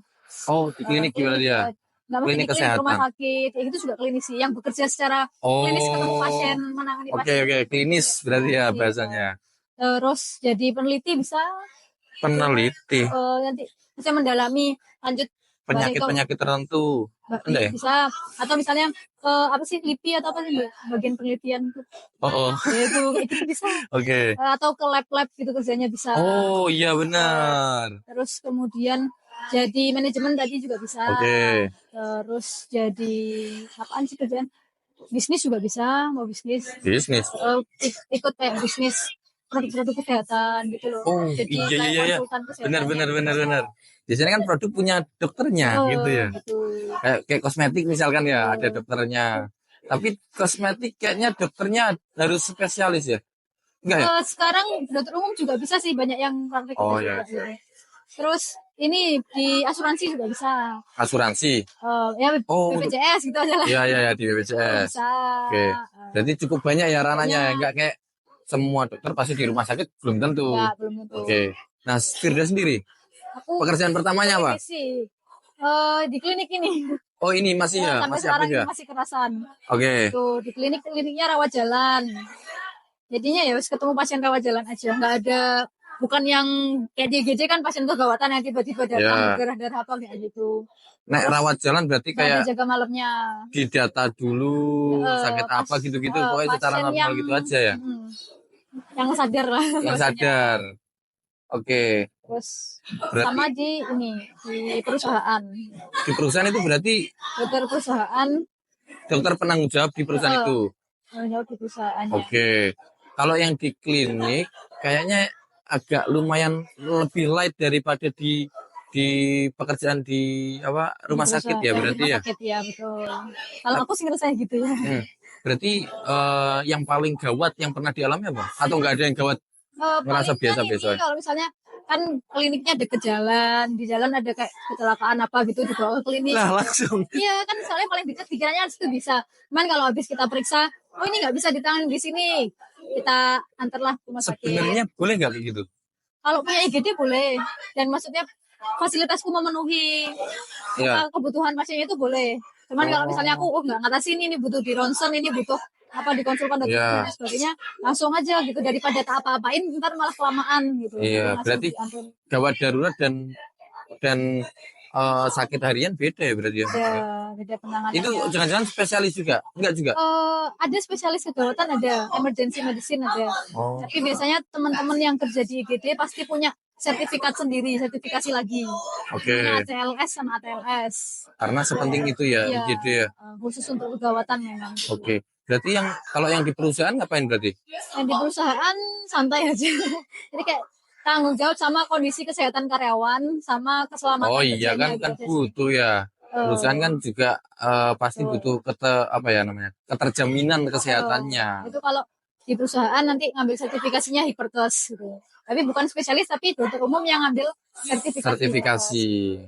Di klinik gimana dia? Klinik kesehatan, rumah sakit, itu juga klinisi yang bekerja secara klinis ketemu pasien, menangani pasien. Oke, klinis berarti ya bahasanya. Terus jadi peneliti bisa. Peneliti. Nanti bisa mendalami lanjut penyakit tertentu. Ya? Bisa, atau misalnya LIPI atau apa sih bagian penelitian tuh. Itu bisa. Oke. Atau ke lab gitu kerjanya bisa. Iya benar. Terus kemudian Jadi manajemen tadi juga bisa. Oke. Terus jadi apaan sih kerjaan? Bisnis juga bisa, mau bisnis. Bisnis. Ikut kayak bisnis produk-produk kesehatan gitu loh. Oh Jadi iya kayak iya iya. konsultan Benar kesehatan. benar benar benar. Biasanya kan produk punya dokternya gitu ya. Gitu. Kayak kosmetik misalkan ya ada dokternya. Tapi kosmetik kayaknya dokternya harus spesialis ya. Enggak ya? Sekarang dokter umum juga bisa sih, banyak yang praktek Oh juga ya. gitu. Terus ini di asuransi juga bisa. Asuransi. Ya Oh, BPJS gitu aja lah. iya iya ya, di BPJS. Bisa. Oke. Jadi cukup banyak ya rananya, enggak kayak semua dokter pasti di rumah sakit belum tentu. Enggak, belum tentu. Oke. Nah, Firda sendiri, Aku pekerjaan pertamanya apa? sih di klinik ini. Oh, ini masih ya, Sampai masih sekarang aktif ini ya? masih kerasan. Oke. Tuh di kliniknya rawat jalan. Jadinya ya harus ketemu pasien rawat jalan aja, nggak ada, bukan yang kayak di IGD kan pasien kegawatan yang tiba-tiba datang darah-darah apa kayak gitu. Nah, rawat jalan berarti Nggak ada kayak jaga malamnya. didata dulu sakit apa gitu-gitu, pokoknya secara normal gitu aja ya. Yang sadar lah. Yang sadar. Oke. Terus Berarti sama di perusahaan. di perusahaan itu berarti Dokter perusahaan. dokter penanggung jawab di perusahaan itu. Penanggung jawab di perusahaan. Oke. Kalau yang di klinik kayaknya agak lumayan lebih light daripada di pekerjaan di rumah sakit ya berarti ya. Rumah sakit ya betul. Kalau aku sih ngerasa gitu ya. Berarti yang paling gawat yang pernah dialami apa? Atau nggak ada yang gawat? Merasa biasa-biasa. Kalau misalnya kan kliniknya deket jalan, di jalan ada kayak kecelakaan apa gitu dibawa ke klinik. Nah langsung. Iya kan soalnya paling dekat pikirannya itu bisa. Cuman kalau habis kita periksa, oh ini nggak bisa ditangani di sini, kita antarlah ke rumah sakit. Sebenarnya boleh nggak kayak gitu? Kalau punya IGD boleh, dan maksudnya fasilitasku memenuhi kebutuhan pasiennya itu boleh. Cuman kalau misalnya aku nggak ngatasin ini butuh di ronsen, ini butuh apa dikonsulkan dokter dan sebagainya, langsung aja gitu daripada tak apa-apain ntar malah kelamaan gitu. Iya, berarti gawat darurat dan sakit harian beda ya berarti ya. Beda penanganannya. Itu jangan-jangan spesialis juga? Enggak juga? Ada spesialis kegawatan, ada emergency medicine ada. Tapi biasanya teman-teman yang kerja di IGD pasti punya sertifikat sendiri, sertifikasi lagi. Oke. ATLS sama ATLS. Karena sepenting itu ya IGD ya. Khusus untuk kegawatan memang. Oke. Berarti kalau yang di perusahaan ngapain berarti? Yang di perusahaan santai aja. Jadi kayak tanggung jawab sama kondisi kesehatan karyawan sama keselamatan. Oh iya kan butuh ya. Perusahaan kan juga pasti butuh keterjaminan kesehatannya. Itu kalau di perusahaan nanti ngambil sertifikasinya Hiperkes gitu. Tapi bukan spesialis, tapi dokter umum yang ngambil sertifikasi.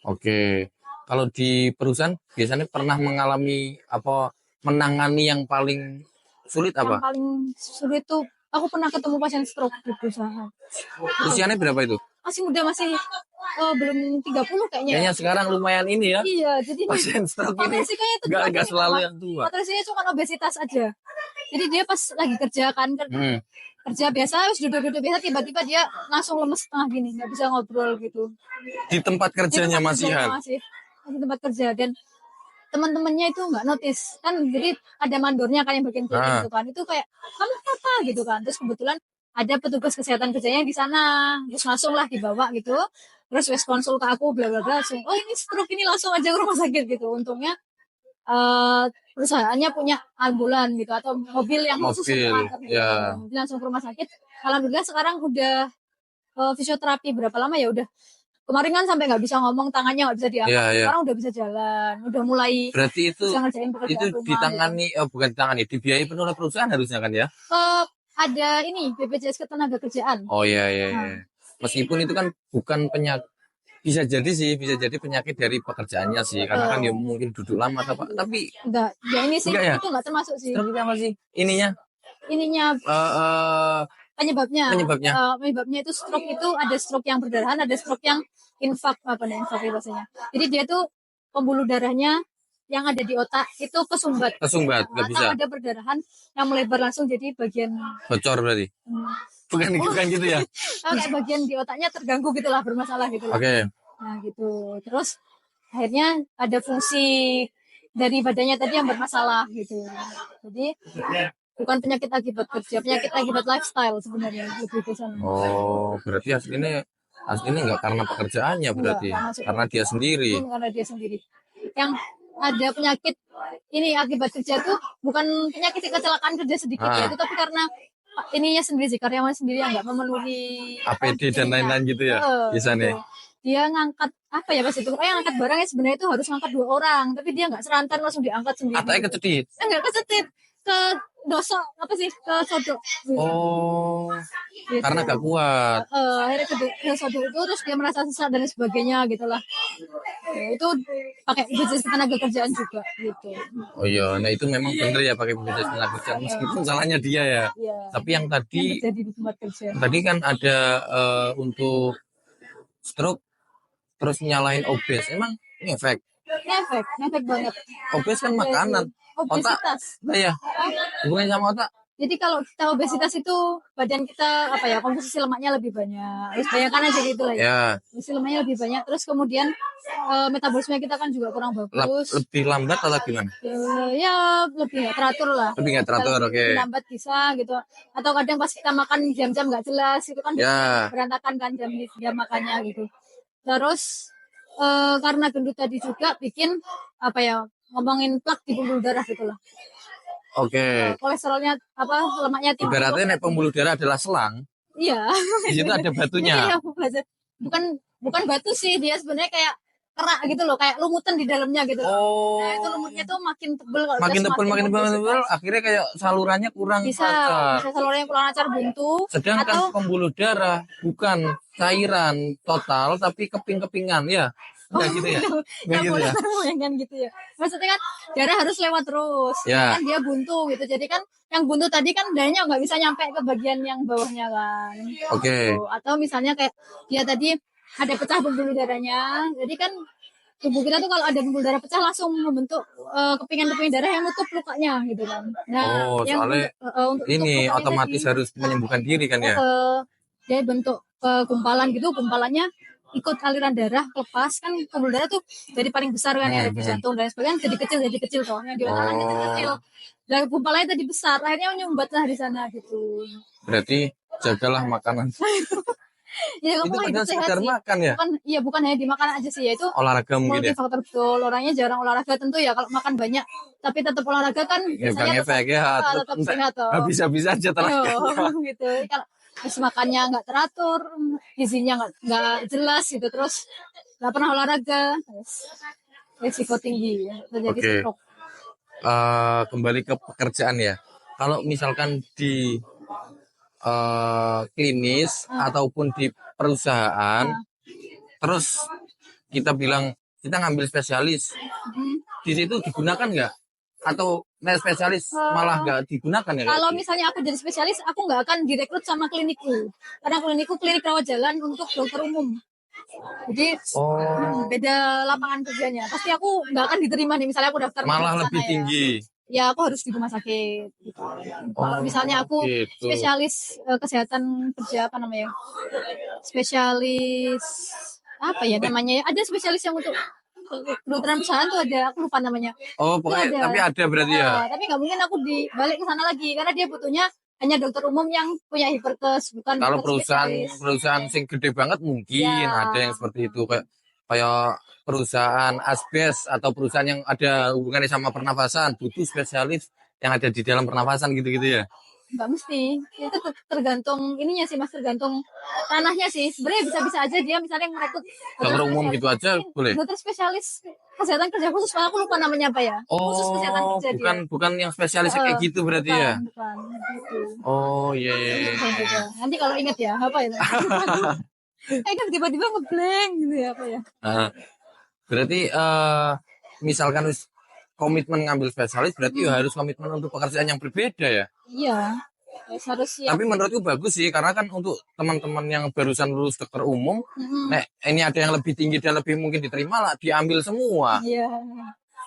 Oke. Kalau di perusahaan biasanya pernah mengalami menangani yang paling sulit apa? Yang paling sulit tuh aku pernah ketemu pasien stroke di perusahaan. Usianya berapa itu? Masih muda, masih belum 30 kayaknya. Kayaknya sekarang lumayan ini ya. Iya, jadi pasien stroke ini enggak selalu yang tua. Patrisinya cuma obesitas aja. Jadi dia pas lagi kerja kan kerja biasa, harus duduk-duduk biasa, tiba-tiba dia langsung lemes setengah gini, nggak bisa ngobrol gitu. Di tempat kerjanya masih di tempat kerja, dan teman-temannya itu nggak notice kan, jadi ada mandornya kan yang bagian klinik gitu kan, itu kayak kamu apa gitu kan, terus kebetulan ada petugas kesehatan kerjanya di sana, terus langsung lah dibawa gitu, terus wes konsul ke aku bla bla bla, langsung oh ini stroke, ini langsung aja ke rumah sakit gitu. Untungnya perusahaannya punya ambulan gitu atau mobil yang khusus untuk antar gitu. Mobil langsung ke rumah sakit. Alhamdulillah sekarang udah fisioterapi berapa lama ya, udah kemarin kan sampai nggak bisa ngomong, tangannya nggak bisa diangkat. Sekarang udah bisa jalan, udah mulai. Berarti itu ditangani, bukan ditangani, dibiayai penuh oleh perusahaan harusnya kan ya? Ada ini BPJS Ketenagakerjaan. Oh iya. Meskipun itu kan bukan penyakit, bisa jadi penyakit dari pekerjaannya sih, karena kan dia mungkin duduk lama tapi enggak, ya ini sih itu enggak termasuk sih. Stroke itu apa sih? Ininya penyebabnya itu stroke itu ada stroke yang berdarahan, ada stroke yang infak bahasanya. Jadi dia tuh pembuluh darahnya yang ada di otak itu kesumbat nggak bisa. Ada perdarahan yang melebar langsung jadi bagian bocor berarti. Bukan gitu ya. Kayak bagian di otaknya terganggu gitulah, bermasalah gitu. Oke. Nah gitu. Terus akhirnya ada fungsi dari badannya tadi yang bermasalah gitu. Jadi bukan penyakit akibat kerja, penyakit akibat lifestyle sebenarnya lebih ke sana. Oh, berarti aslinya Aslinya nggak karena pekerjaannya berarti, Enggak masuk. karena dia sendiri. Karena dia sendiri. Yang ada penyakit ini akibat kerja tuh bukan penyakit kecelakaan kerja sedikit ya, Ah, itu tapi karena ininya sendiri sih, karyawan sendiri yang nggak memenuhi APD dan ininya. lain-lain gitu ya, bisa Gitu. nih. Dia ngangkat apa ya pas itu, yang ngangkat barangnya sebenarnya itu harus ngangkat 2 orang, tapi dia nggak serantan langsung diangkat sendiri. Atanya kecedit. Enggak kesetip ke dosok apa sih ke sodok. Oh, Gitu. karena gak kuat. Akhirnya ke sodok itu terus dia merasa sesak dan sebagainya gitulah. Ya, itu pakai BPJS tenaga kerjaan juga gitu. Oh iya, nah itu memang bener ya pakai BPJS tenaga kerjaan meskipun salahnya dia ya. Iya. Tapi yang Yang tadi terjadi di tempat kerja. tadi kan ada untuk stroke terus nyalahin obes. Emang ngefek. Ngefek banget. Obes kan makanan. Otak, Obesitas. nah ya, hubungannya sama otak. Jadi kalau kita obesitas itu badan kita apa ya, komposisi lemaknya lebih banyak. Terus bayangkan aja gitu lah ya. Ya, Komposisi lemaknya lebih banyak. Terus kemudian metabolisme kita kan juga kurang bagus. lebih lambat atau gimana? Ya lebih nggak teratur lah. Lebih nggak teratur, oke. Lebih lambat bisa gitu. Atau kadang pas kita makan jam-jam nggak jelas itu kan Ya, berantakan kan jam makannya gitu. Terus karena gendut tadi juga bikin apa ya, ngomongin plak di pembuluh darah gitu lah. oke. Kolesterolnya apa, lemaknya tinggi. Ibaratnya nek pembuluh darah adalah selang, Iya. di situ ada batunya. Iya, bukan batu sih, dia sebenarnya kayak kerak gitu loh, kayak lumutan di dalamnya gitu. Oh, Nah, itu lumutnya tuh makin tebel kalau makin udah tebal, semakin makin tebal, obesitas. akhirnya kayak salurannya kurang Bisa lancar. salurannya kurang lancar, buntu. Sedangkan Atau pembuluh darah bukan cairan total, tapi keping-kepingan ya. Enggak gitu ya? Enggak gitu ya? kan gitu ya. Maksudnya kan darah harus lewat terus. Ya. Kan dia buntu gitu. Jadi kan yang buntu tadi kan darahnya nggak bisa nyampe ke bagian yang bawahnya kan. Oke. Gitu. Atau misalnya kayak dia tadi ada pecah pembuluh darahnya. Jadi kan tubuh kita tuh kalau ada pembuluh darah pecah langsung membentuk kepingan-kepingan darah yang nutup lukanya gitu kan. Nah, Oh, yang soalnya untuk ini lukanya otomatis tadi, harus menyembuhkan diri kan ya? dia bentuk gumpalan gitu, gumpalannya ikut aliran darah lepas kan, pembuluh darah tuh dari paling besar kan yang ada di jantung dan sebagainya jadi kecil tuh, yang di otak kan kecil. Dan gumpalannya tadi besar, akhirnya menyumbat lah di sana gitu. Berarti jagalah makanan. Ya, Itu kamu padahal sehat sekedar sih. makan ya? Bukan hanya dimakan aja sih ya, itu Olahraga mungkin ya? multifaktor betul. Orangnya jarang olahraga tentu ya, kalau makan banyak tapi tetap olahraga kan Ya biasanya bang efek ya. tetap sehat toh. Bisa-bisa aja tenaga. Gitu. Kalau terus makannya nggak teratur, gizinya nggak jelas gitu, terus nggak pernah olahraga, terus risiko tinggi ya terjadi Oke. stroke. Kembali ke pekerjaan ya. Kalau misalkan di klinis ataupun di perusahaan, terus kita bilang kita ngambil spesialis, di situ digunakan nggak? Atau spesialis malah nggak digunakan ya? Kalau misalnya aku jadi spesialis, aku nggak akan direkrut sama klinikku, karena klinikku klinik rawat jalan untuk dokter umum. Jadi beda lapangan kerjanya. Pasti aku nggak akan diterima nih, misalnya aku daftar Malah ke sana lebih tinggi. Ya aku harus di rumah sakit gitu. Kalau misalnya aku gitu. spesialis kesehatan kerja, apa namanya, spesialis apa ya namanya, ada spesialis yang untuk kedokteran perusahaan tuh ada, aku lupa namanya. Oh, pokoknya tapi ada berarti ya. Tapi nggak mungkin aku dibalik ke sana lagi, karena dia butuhnya hanya dokter umum yang punya hiperkes, bukan Kalau spesialis. perusahaan sing gede banget mungkin Ya. ada yang seperti itu, kayak perusahaan asbes atau perusahaan yang ada hubungannya sama pernafasan, butuh spesialis yang ada di dalam pernafasan gitu-gitu ya. Nggak mesti, itu tergantung ininya sih mas, tergantung ranahnya sih. Sebenarnya bisa-bisa aja dia misalnya merekrut Dokter umum gitu aja boleh. dokter spesialis kesehatan kerja khusus, aku lupa namanya apa ya. Khusus kesehatan kerja bukan yang spesialis kayak gitu berarti ya. Bukan gitu. Oh iya. Yeah. Nanti kalau inget ya apa ya? Kan tiba-tiba ngeblank gitu ya, apa ya? Berarti misalkan komitmen ngambil spesialis berarti ya harus komitmen untuk pekerjaan yang berbeda ya. Iya. Harus siap. Tapi menurutku bagus sih, karena kan untuk teman-teman yang barusan lulus dokter umum, ini ada yang lebih tinggi dan lebih mungkin diterima lah, diambil semua. Iya.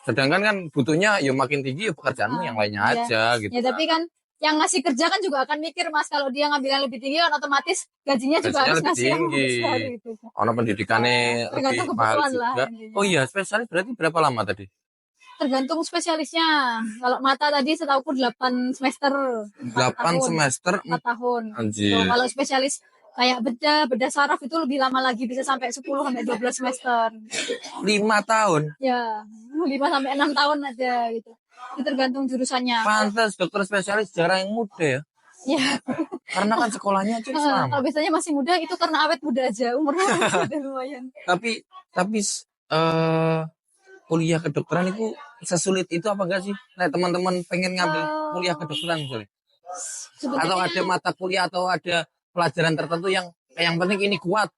Sedangkan kan butuhnya ya makin tinggi ya pekerjaanmu yang lainnya aja gitu. Ya tapi kan yang ngasih kerja kan juga akan mikir mas, kalau dia ngambil yang lebih tinggi kan otomatis gajinya juga harus ngasih yang lebih besar gitu. Ono pendidikannya lebih mahal juga. Oh iya, spesialis berarti berapa lama tadi? Tergantung spesialisnya. Kalau mata tadi setauku 8 semester. 8 semester 4 tahun. Anjir. Kalau spesialis kayak bedah saraf itu lebih lama lagi, bisa sampai 10 sampai 12 semester. 5 tahun. Ya, 5 sampai 6 tahun ada gitu. Itu tergantung jurusannya. Pantes dokter spesialis jarang yang muda ya. Ya. Karena kan sekolahnya cukup lama. Kalau biasanya masih muda itu karena awet muda aja, umurnya udah lumayan. Tapi kuliah kedokteran itu sesulit itu apa enggak sih? Nah, teman-teman pengen ngambil kuliah kedokteran misalnya. Atau ada mata kuliah atau ada pelajaran tertentu yang penting ini kuat,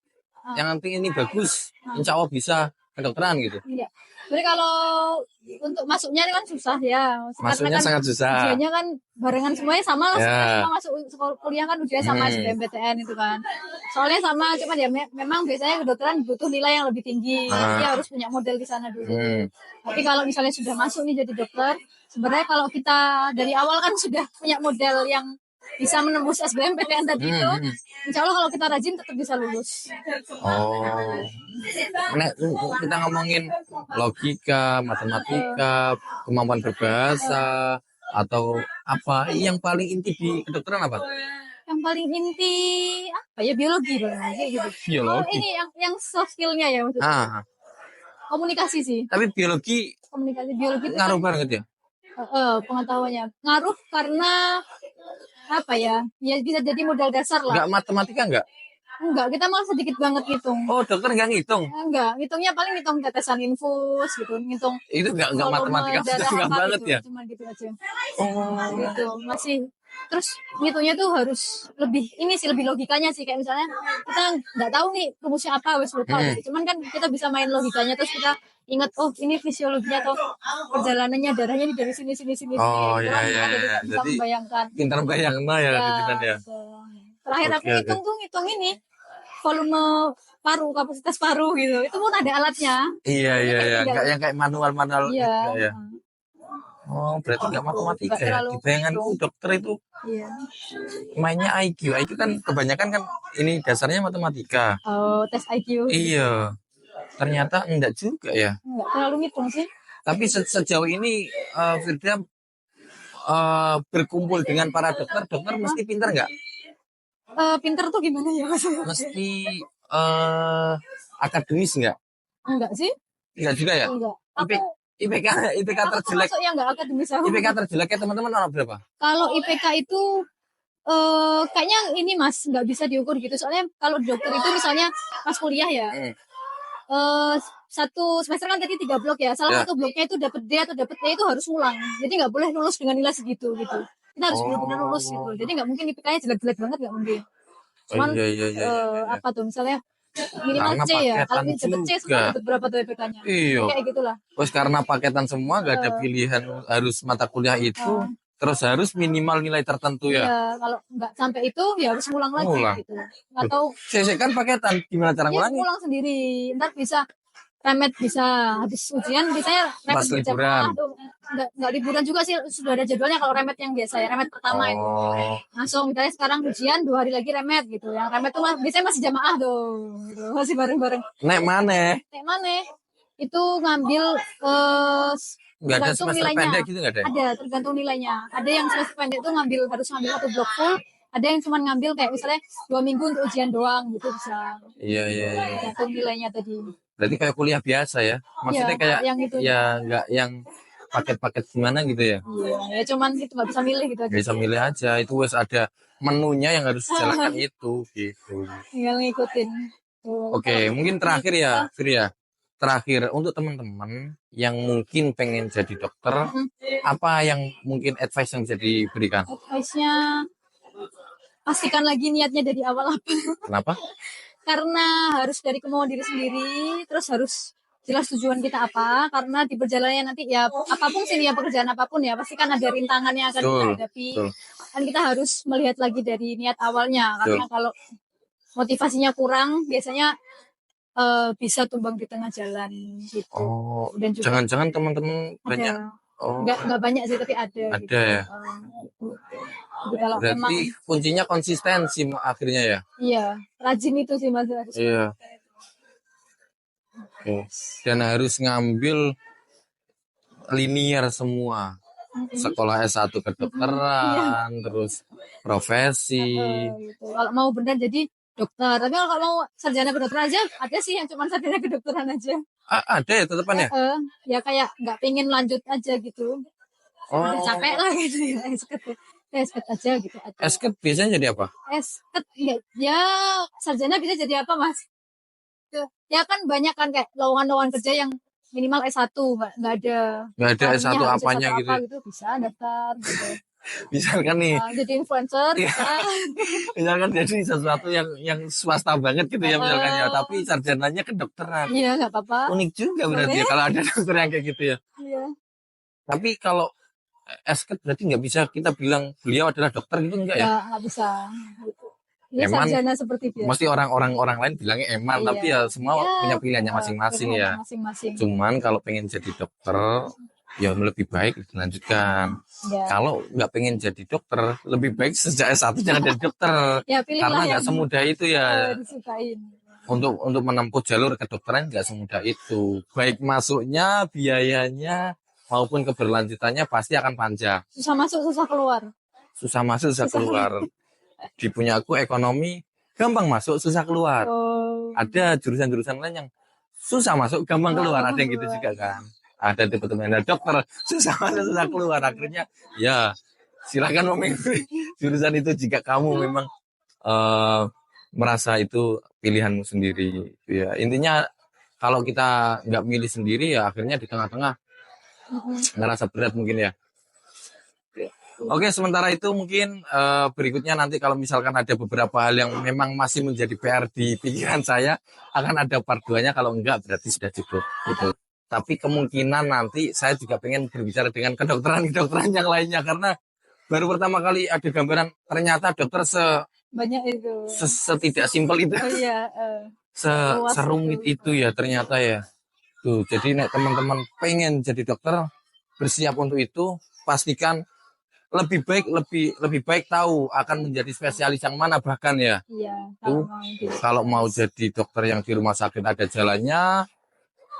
yang penting ini bagus, insya Allah bisa kedokteran gitu. Iya. Jadi kalau untuk masuknya kan susah ya. Masuknya kan sangat susah. Ujiannya kan barengan semuanya sama lah. Ya. Semua masuk sekolah kuliah kan ujiannya sama SBMPTN itu kan. Soalnya sama, cuma ya memang biasanya kedokteran butuh nilai yang lebih tinggi. Dia harus punya model di sana dulu. Tapi kalau misalnya sudah masuk nih jadi dokter, sebenarnya kalau kita dari awal kan sudah punya model yang bisa menembus SBMPTN tadi itu, insya Allah kalau kita rajin tetap bisa lulus. Nah, kita ngomongin logika, matematika, kemampuan berbahasa, atau apa yang paling inti di kedokteran apa? Yang paling inti apa ya, biologi dong, gitu. Biologi. Ini yang soft skillnya ya maksudnya. Komunikasi sih. Tapi biologi biologi ngaruh banget ya? Pengetahuannya ngaruh karena apa ya bisa jadi modal dasar lah. Enggak matematika enggak? Enggak, kita malah sedikit banget ngitung. Oh, dokter enggak ngitung? Enggak, ngitungnya paling ngitung tetesan infus gitu, ngitung. Itu enggak matematika enggak banget gitu, ya? Cuma gitu aja. Gitu, masih. Terus ngitungnya tuh harus lebih lebih logikanya sih, kayak misalnya kita nggak tahu nih rumusnya apa, wes lupa gitu. Cuman kan kita bisa main logikanya, terus kita ingat ini fisiologinya atau perjalanannya darahnya ini dari sini. Oh iya. Bisa jadi membayangkan. Pintar bayangna ya. Terakhir aku ngitung ini volume paru, kapasitas paru gitu. Itu pun ada alatnya. Iya. Enggak yang kayak manual. Iya. Ya. Oh, berarti enggak matematika ya. Di bayanganku dokter itu mainnya IQ. IQ kan kebanyakan kan ini dasarnya matematika. Oh, tes IQ. Iya. Ternyata enggak juga ya. Enggak terlalu ngitung sih. Tapi sejauh ini Firda berkumpul dengan para dokter mesti pintar enggak? Pintar tuh gimana ya maksudnya? Mesti akademis enggak? Enggak sih. Enggak juga ya? Enggak. IPK terjelek. Masuk yang enggak akademis aku. IPK terjeleknya teman-teman orang berapa? Kalau IPK itu kayaknya ini Mas nggak bisa diukur gitu. Soalnya kalau dokter itu misalnya pas kuliah ya. Satu semester kan tadi 3 blok ya. Salah satu bloknya itu dapat D atau dapat E itu harus ulang. Jadi nggak boleh lulus dengan nilai segitu gitu. Kita harus benar-benar lulus gitu. Jadi nggak mungkin IPK-nya jelek-jelek banget, nggak mungkin. Cuman apa tuh misalnya minimal karena C ya. Kalau dapat C semua dapat berapa tuh IPK-nya? Iya. Kayak gitulah. Terus karena paketan semua nggak ada pilihan harus mata kuliah itu. Terus harus minimal nilai tertentu ya. Iya, kalau nggak sampai itu ya harus ngulang lagi gitu. Atau kan paketan, gimana cara ngulangnya? Ngulang sendiri. Ntar bisa remet, bisa habis ujian biasanya remet pas liburan. Nggak liburan juga sih, sudah ada jadwalnya. Kalau remet yang biasa ya, remet pertama itu langsung misalnya sekarang ujian 2 hari lagi remet gitu. Yang remet tuh biasanya masih jamaah tuh gitu. Masih bareng-bareng. Nek mana itu ngambil nggak ada semester nilainya. Pendek gitu nggak ada? Ada, tergantung nilainya. Ada yang semester pendek itu harus ngambil 1 blok full. Ada yang cuma ngambil kayak misalnya 2 minggu untuk ujian doang gitu bisa. Iya. Tergantung nilainya tadi. Berarti kayak kuliah biasa ya? Maksudnya kayak yang itu, ya nggak yang paket-paket gimana gitu ya? Iya, ya cuman itu nggak bisa milih gitu aja. Bisa milih aja, itu wes ada menunya yang harus dijalankan itu gitu. Tinggal ngikutin. Oke, mungkin terakhir ya, Fir ya. Terakhir untuk teman-teman yang mungkin pengen jadi dokter, apa yang mungkin advice yang bisa diberikan? Advice-nya pastikan lagi niatnya dari awal apa. Kenapa? Karena harus dari kemauan diri sendiri, terus harus jelas tujuan kita apa. Karena di perjalanannya nanti ya apapun sih ya, pekerjaan apapun ya pasti kan ada rintangan yang akan kita hadapi. Dan kita harus melihat lagi dari niat awalnya. Karena kalau motivasinya kurang, biasanya bisa tumbang di tengah jalan gitu. Dan juga jangan-jangan teman-teman banyak. Nggak banyak sih, tapi ada. Ada gitu. Ya. Kalau berarti kuncinya konsistensi akhirnya ya. Iya, rajin itu sih Mas. Iya. Dan harus ngambil linear semua. Sekolah S1 kedokteran, terus profesi. Gitu. Kalau mau benar jadi dokter. Tapi kalau mau sarjana kedokteran aja, ada sih yang cuma sarjana kedokteran aja. Ada ya tetepan ya? Ya kayak nggak pengen lanjut aja gitu. Udah Oh, capek lah gitu ya, esket aja gitu aja. esket biasanya jadi apa? Esket ya sarjana bisa jadi apa mas? Ya kan banyak kan kayak lowongan-lowongan kerja yang minimal S1 nggak ada. Nggak ada Requirement-nya S1 harus apanya S1 gitu apa ya? gitu bisa daftar gitu. Misalkan nih, Jadi influencer Iya. bisa. misalkan jadi sesuatu yang swasta banget gitu ya misalkan ya, Eh, tapi sarjananya kedokteran. Iya nggak apa-apa. Unik juga berarti ya Boleh. kalau ada dokter yang kayak gitu ya. Iya. Tapi kalau esket berarti nggak bisa kita bilang beliau adalah dokter gitu enggak ya? Nggak bisa. Gitu. Ini Eman, sarjana seperti biasa. mesti orang-orang lain bilangnya eman, Iya. tapi ya semua Ya, punya pilihannya masing-masing ya. pilihannya masing-masing. Cuman kalau pengen jadi dokter, ya lebih baik dilanjutkan. Ya. Kalau nggak pengen jadi dokter, lebih baik sejak S1 jangan jadi dokter. Ya pilihlah Karena nggak yang semudah itu ya. disukain. Untuk menempuh jalur kedokteran nggak semudah itu. Baik masuknya, biayanya, maupun keberlanjutannya pasti akan panjang. Susah masuk, susah keluar. Susah masuk, susah Susah keluar. Di punya aku ekonomi, gampang masuk, susah keluar. Oh. Ada jurusan-jurusan lain yang susah masuk, gampang keluar. Ada yang gitu juga kan. Ada teman-teman ada dokter, susah masuk, susah keluar. Akhirnya, ya silakan memilih jurusan itu jika kamu memang merasa itu pilihanmu sendiri. Ya intinya kalau kita nggak milih sendiri ya akhirnya di tengah-tengah ngerasa berat mungkin ya. Oke, sementara itu mungkin berikutnya nanti kalau misalkan ada beberapa hal yang memang masih menjadi PR di pikiran saya, akan ada part 2-nya, kalau enggak berarti sudah cukup gitu. Tapi kemungkinan nanti saya juga pengen berbicara dengan kedokteran yang lainnya, karena baru pertama kali ada gambaran ternyata dokter banyak itu. setidak simpel itu. Oh iya, Serumit itu ya ternyata ya. Tuh, jadi nek teman-teman pengen jadi dokter, bersiap untuk itu, pastikan lebih baik tahu akan menjadi spesialis yang mana bahkan ya. Iya, Tuh, kalau mau jadi dokter yang di rumah sakit ada jalannya,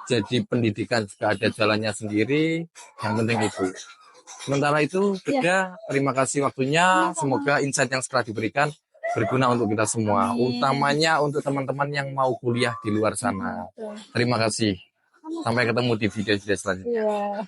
jadi pendidikan juga ada jalannya sendiri, yang penting itu. Sementara itu, Beda, terima kasih waktunya, semoga insight yang setelah diberikan berguna untuk kita semua, utamanya untuk teman-teman yang mau kuliah di luar sana. Terima kasih. Sampai ketemu di video selanjutnya. Iya.